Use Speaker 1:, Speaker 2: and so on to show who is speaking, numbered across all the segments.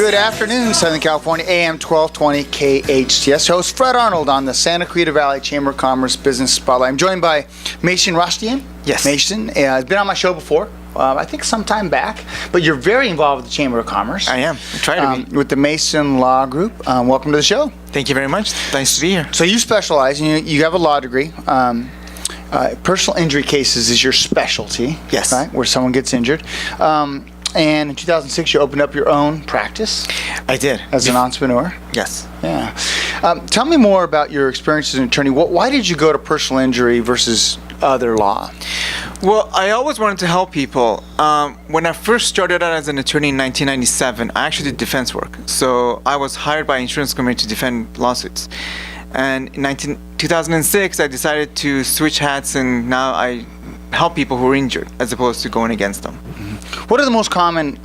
Speaker 1: Good afternoon, Southern California, AM 1220 KHTS. Host Fred Arnold on the Santa Clarita Valley Chamber of Commerce Business Spotlight. I'm joined by Mason Rashtian.
Speaker 2: Yes.
Speaker 1: Mason has been on my show before, I think some time back, but you're very involved with the Chamber of Commerce.
Speaker 2: I am. I try to be.
Speaker 1: With the Mason Law Group. Welcome to the show.
Speaker 2: Thank you very much. Nice to be here.
Speaker 1: So you specialize, you have a law degree. Personal injury cases is your specialty.
Speaker 2: Yes.
Speaker 1: Right, where someone gets injured. And in 2006, you opened up your own practice.
Speaker 2: I did.
Speaker 1: As an entrepreneur.
Speaker 2: Yes.
Speaker 1: Yeah. Tell me more about your experience as an attorney. Why did you go to personal injury versus other law?
Speaker 2: Well, I always wanted to help people. When I first started out as an attorney in 1997, I actually did defense work. So I was hired by an insurance company to defend lawsuits. And in 2006, I decided to switch hats, and now I help people who are injured as opposed to going against them.
Speaker 1: Mm-hmm. What are the most common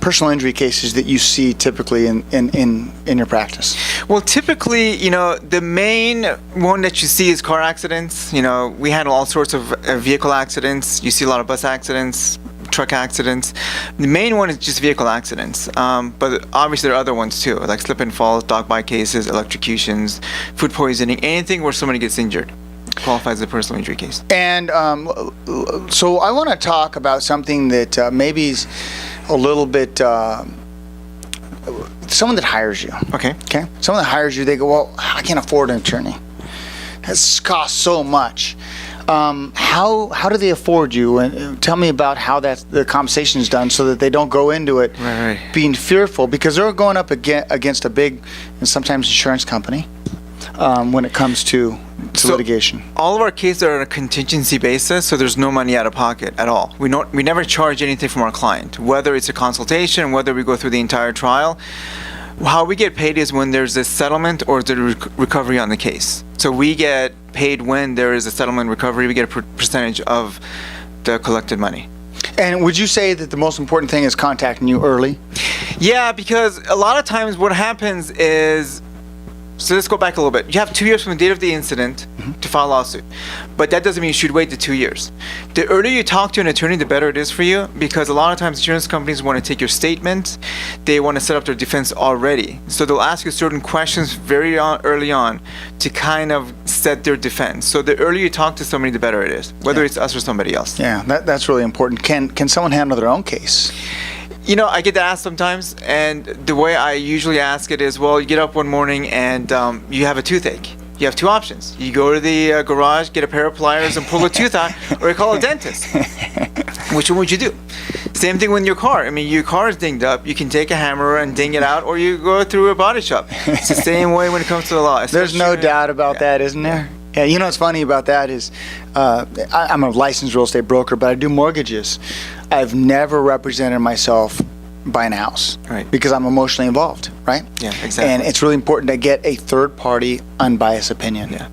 Speaker 1: personal injury cases that you see typically in your practice?
Speaker 2: Well, typically, the main one that you see is car accidents. We handle all sorts of vehicle accidents. You see a lot of bus accidents, truck accidents. The main one is just vehicle accidents. But obviously there are other ones too, like slip and falls, dog bite cases, electrocutions, food poisoning, anything where somebody gets injured qualifies as a personal injury case.
Speaker 1: And so I want to talk about something that maybe is a little bit, someone that hires you.
Speaker 2: Okay.
Speaker 1: Someone that hires you, they go, well, I can't afford an attorney. It costs so much. How do they afford you? And tell me about how the compensation is done so that they don't go into it being fearful, because they're going up against a big and sometimes insurance company when it comes to litigation.
Speaker 2: All of our cases are on a contingency basis, so there's no money out of pocket at all. We never charge anything from our client, whether it's a consultation, whether we go through the entire trial. How we get paid is when there's a settlement or the recovery on the case. So we get paid when there is a settlement recovery. We get a percentage of the collected money.
Speaker 1: And would you say that the most important thing is contacting you early?
Speaker 2: Yeah, because a lot of times what happens is, so let's go back a little bit. You have 2 years from the date of the incident to file a lawsuit. But that doesn't mean you should wait the 2 years. The earlier you talk to an attorney, the better it is for you, because a lot of times insurance companies want to take your statement. They want to set up their defense already. So they'll ask you certain questions very early on to kind of set their defense. So the earlier you talk to somebody, the better it is, whether it's us or somebody else.
Speaker 1: Yeah, that's really important. Can someone handle their own case?
Speaker 2: I get that asked sometimes, and the way I usually ask it is, well, you get up one morning and you have a toothache. You have two options. You go to the garage, get a pair of pliers and pull a tooth out, or you call a dentist. Which one would you do? Same thing with your car. Your car is dinged up. You can take a hammer and ding it out, or you go through a body shop. It's the same way when it comes to the law.
Speaker 1: There's no doubt about that, isn't there? Yeah, what's funny about that is I'm a licensed real estate broker, but I do mortgages. I've never represented myself buying a house,
Speaker 2: right?
Speaker 1: Because I'm emotionally involved, right?
Speaker 2: Yeah, exactly.
Speaker 1: And it's really important to get a third-party, unbiased opinion.
Speaker 2: Yeah.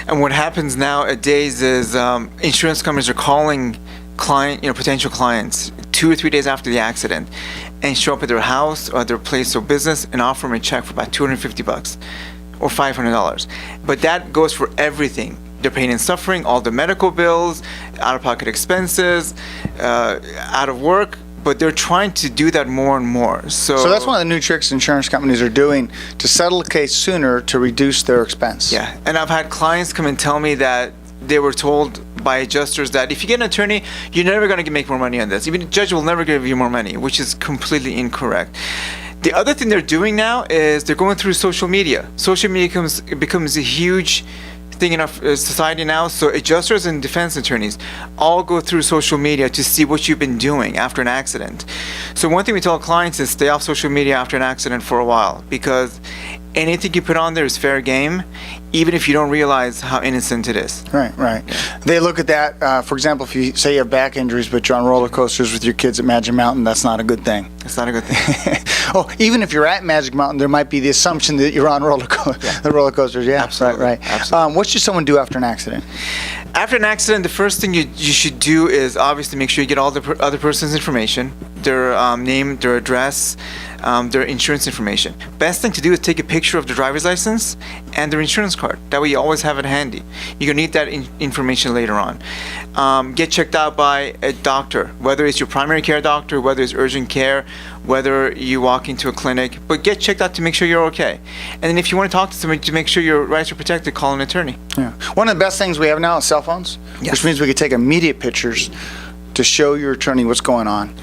Speaker 2: And what happens nowadays is insurance companies are calling potential clients 2 or 3 days after the accident and show up at their house or their place of business and offer them a check for about $250 or $500. But that goes for everything. Their pain and suffering, all the medical bills, out-of-pocket expenses, out of work, but they're trying to do that more and more. So
Speaker 1: that's one of the new tricks insurance companies are doing to settle a case sooner to reduce their expense.
Speaker 2: Yeah, and I've had clients come and tell me that they were told by adjusters that if you get an attorney, you're never going to make more money on this. Even the judge will never give you more money, which is completely incorrect. The other thing they're doing now is they're going through social media. Social media becomes a huge thing in our society now. So adjusters and defense attorneys all go through social media to see what you've been doing after an accident. So one thing we tell clients is stay off social media after an accident for a while, because anything you put on there is fair game, even if you don't realize how innocent it is.
Speaker 1: Right. They look at that, for example, if you say you have back injuries, but you're on roller coasters with your kids at Magic Mountain, that's not a good thing.
Speaker 2: It's not a good thing.
Speaker 1: Oh, even if you're at Magic Mountain, there might be the assumption that you're on the roller coasters. Yeah,
Speaker 2: absolutely.
Speaker 1: Right.
Speaker 2: Absolutely.
Speaker 1: What should someone do after an accident?
Speaker 2: After an accident, the first thing you should do is obviously make sure you get all the other person's information. their name, their address, their insurance information. Best thing to do is take a picture of the driver's license and their insurance card. That way you always have it handy. You're gonna need that information later on. Get checked out by a doctor, whether it's your primary care doctor, whether it's urgent care, whether you walk into a clinic, but get checked out to make sure you're okay. And then if you want to talk to somebody to make sure your rights are protected, call an attorney.
Speaker 1: Yeah. One of the best things we have now is cell phones,
Speaker 2: Yes.
Speaker 1: which means we could take immediate pictures to show your attorney what's going on.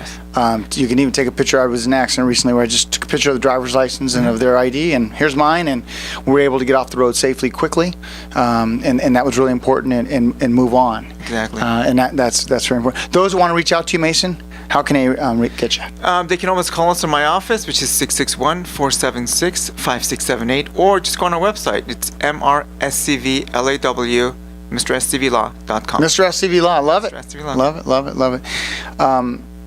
Speaker 1: You can even take a picture. I was in an accident recently where I just took a picture of the driver's license and of their ID, and here's mine, and we were able to get off the road safely, quickly, and that was really important, and move on.
Speaker 2: Exactly.
Speaker 1: And that's very important. Those who want to reach out to you, Mason, how can they get you?
Speaker 2: They can always call us in my office, which is 661-476-5678, or just go on our website. It's MRSCVLAW, MrSCVLaw.com.
Speaker 1: Mr. SCV Law, love it.
Speaker 2: Mr. SCV Law.
Speaker 1: Love it, love it, love it.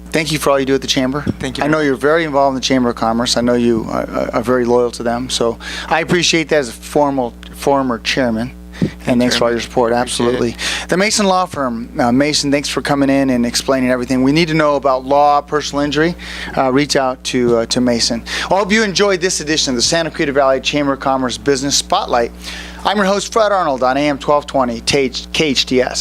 Speaker 1: Thank you for all you do at the Chamber.
Speaker 2: Thank you.
Speaker 1: I know you're very involved in the Chamber of Commerce. I know you are very loyal to them. So I appreciate that as a former chairman. And thanks for all your support. Absolutely. The Mason Law Firm. Mason, thanks for coming in and explaining everything. We need to know about law, personal injury. Reach out to Mason. I hope you enjoyed this edition of the Santa Clarita Valley Chamber of Commerce Business Spotlight. I'm your host, Fred Arnold, on AM 1220 KHTS.